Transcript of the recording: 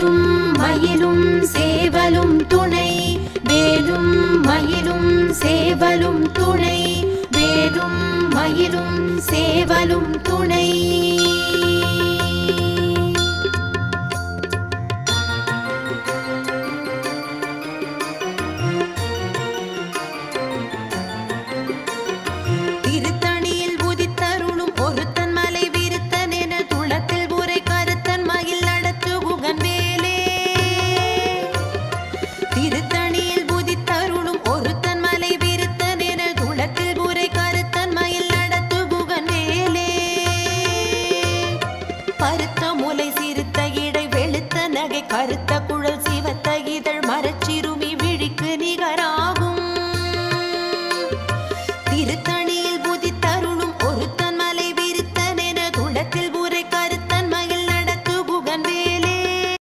வேலும் மயிலும் சேவலும் துணை வேலும் மயிலும் சேவலும் துணை வேலும் மயிலும் சேவலும் துணை திருத்தணியில் உதித்தருளும் ஒருத்தன் மலை விருத்தன் என துளத்தில் உரை கருத்தன் மயில் நடத்து குகன் வேலே திருத்தணியில் உதித்தருளும் ஒருத்தன் மலை விருத்தன் என துளத்தில் உரை கருத்தன் மயில் நடத்து குகன் வேலே பருத்த முலை சிறுத்த இடை வெளுத்த நகை கருத்த குழல் சிவத்த இதழ் மரச்சிறு